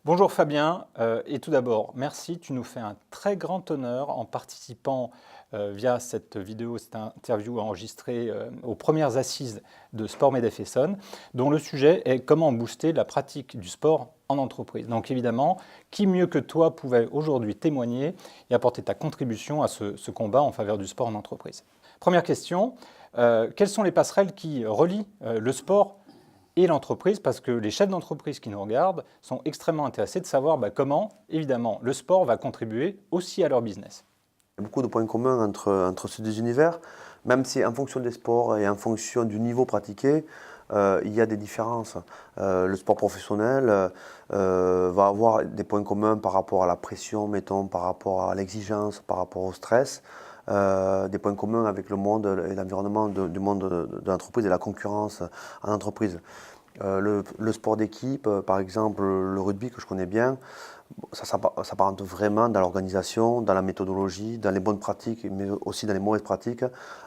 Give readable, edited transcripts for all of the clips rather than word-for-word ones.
Bonjour Fabien, et tout d'abord, merci, tu nous fais un très grand honneur en participant via cette vidéo, cette interview enregistrée aux premières assises de Sport Medef Essonne, dont le sujet est comment booster la pratique du sport en entreprise. Donc évidemment, qui mieux que toi pouvait aujourd'hui témoigner et apporter ta contribution à ce combat en faveur du sport en entreprise. Première question, quelles sont les passerelles qui relient le sport et l'entreprise, parce que les chefs d'entreprise qui nous regardent sont extrêmement intéressés de savoir comment, évidemment, le sport va contribuer aussi à leur business. Il y a beaucoup de points communs entre ces deux univers, même si en fonction des sports et en fonction du niveau pratiqué, il y a des différences. Le sport professionnel va avoir des points communs par rapport à la pression, mettons, par rapport à l'exigence, par rapport au stress, des points communs avec le monde et l'environnement du monde de l'entreprise et la concurrence en entreprise. Le sport d'équipe, par exemple le rugby que je connais bien, ça s'apparente vraiment dans l'organisation, dans la méthodologie, dans les bonnes pratiques, mais aussi dans les mauvaises pratiques,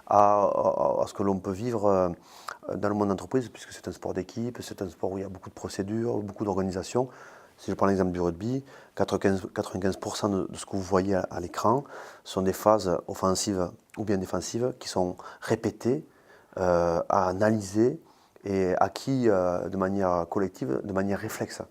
à ce que l'on peut vivre dans le monde d'entreprise, puisque c'est un sport d'équipe, c'est un sport où il y a beaucoup de procédures, beaucoup d'organisation. Si je prends l'exemple du rugby, 95% de ce que vous voyez à l'écran sont des phases offensives ou bien défensives qui sont répétées, à analyser et acquis de manière collective, de manière réflexe.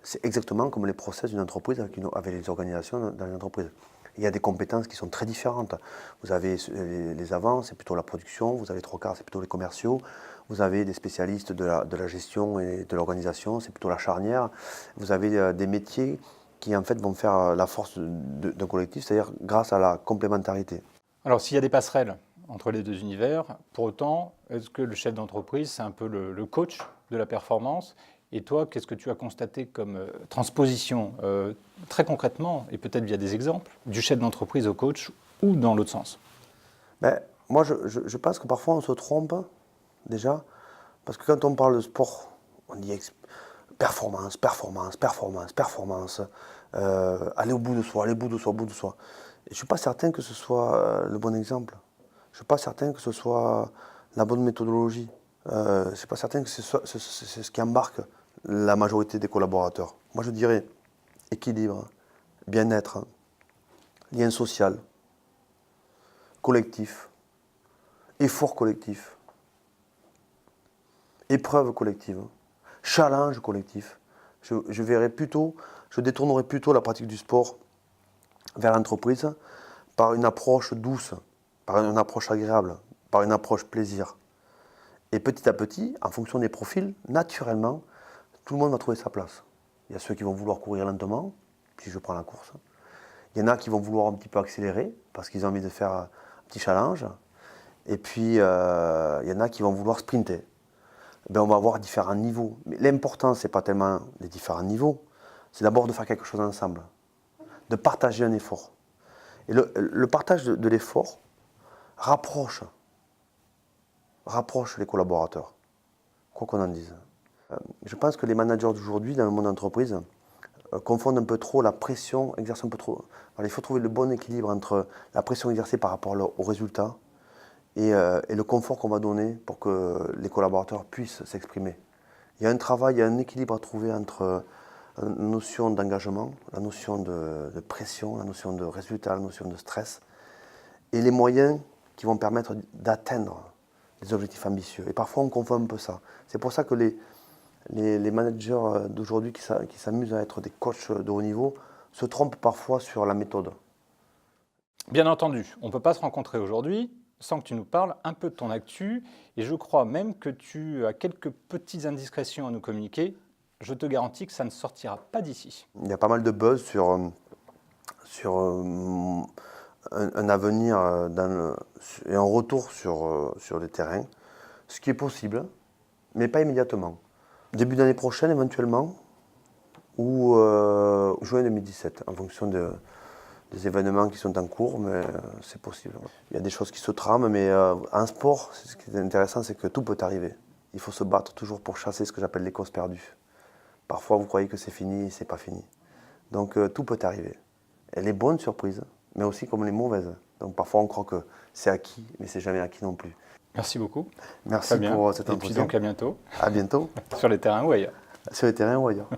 C'est exactement comme les process d'une entreprise avec les organisations dans une entreprise. Il y a des compétences qui sont très différentes. Vous avez les avants, c'est plutôt la production. Vous avez les trois quarts, c'est plutôt les commerciaux. Vous avez des spécialistes de la gestion et de l'organisation, c'est plutôt la charnière. Vous avez des métiers qui en fait vont faire la force d'un collectif, c'est-à-dire grâce à la complémentarité. Alors s'il y a des passerelles entre les deux univers, pour autant, est-ce que le chef d'entreprise, c'est un peu le coach de la performance? Et toi, qu'est-ce que tu as constaté comme transposition très concrètement, et peut-être via des exemples, du chef d'entreprise au coach ou dans l'autre sens? Moi, je pense que parfois on se trompe déjà, parce que quand on parle de sport, on dit performance, performance, performance, performance, aller au bout de soi, aller au bout de soi, au bout de soi. Et je ne suis pas certain que ce soit le bon exemple. Je ne suis pas certain que ce soit la bonne méthodologie. Je ne suis pas certain que c'est ce qui embarque la majorité des collaborateurs. Moi, je dirais équilibre, bien-être, lien social, collectif, effort collectif, épreuve collective, challenge collectif. Je détournerai plutôt la pratique du sport vers l'entreprise par une approche douce, par une approche agréable, par une approche plaisir. Et petit à petit, en fonction des profils, naturellement, tout le monde va trouver sa place. Il y a ceux qui vont vouloir courir lentement, si je prends la course. Il y en a qui vont vouloir un petit peu accélérer, parce qu'ils ont envie de faire un petit challenge. Et puis, il y en a qui vont vouloir sprinter. On va avoir différents niveaux. Mais l'important, ce n'est pas tellement les différents niveaux, c'est d'abord de faire quelque chose ensemble, de partager un effort. Et le partage de l'effort rapproche les collaborateurs, quoi qu'on en dise. Je pense que les managers d'aujourd'hui, dans le monde d'entreprise, confondent un peu trop la pression, exercent un peu trop. Alors, il faut trouver le bon équilibre entre la pression exercée par rapport aux résultats et le confort qu'on va donner pour que les collaborateurs puissent s'exprimer. Il y a un travail, il y a un équilibre à trouver entre la notion d'engagement, la notion de pression, la notion de résultat, la notion de stress, et les moyens qui vont permettre d'atteindre des objectifs ambitieux. Et parfois, on confond un peu ça. C'est pour ça que les managers d'aujourd'hui qui s'amusent à être des coachs de haut niveau se trompent parfois sur la méthode. Bien entendu, on ne peut pas se rencontrer aujourd'hui sans que tu nous parles un peu de ton actu, et je crois même que tu as quelques petites indiscrétions à nous communiquer. Je te garantis que ça ne sortira pas d'ici. Il y a pas mal de buzz sur un avenir et un retour sur les terrains, ce qui est possible, mais pas immédiatement. Début d'année prochaine éventuellement, ou juin 2017, en fonction des événements qui sont en cours, mais c'est possible. Il y a des choses qui se trament, mais en sport, ce qui est intéressant, c'est que tout peut arriver. Il faut se battre toujours pour chasser ce que j'appelle les causes perdues. Parfois, vous croyez que c'est fini, et c'est pas fini. Donc tout peut arriver. Et les bonnes surprises, mais aussi comme les mauvaises. Donc parfois, on croit que c'est acquis, mais c'est jamais acquis non plus. Merci beaucoup. Merci Fabien. pour cet entretien. Et puis donc à bientôt. À bientôt. Sur les terrains ou ailleurs. Sur les terrains ou ailleurs.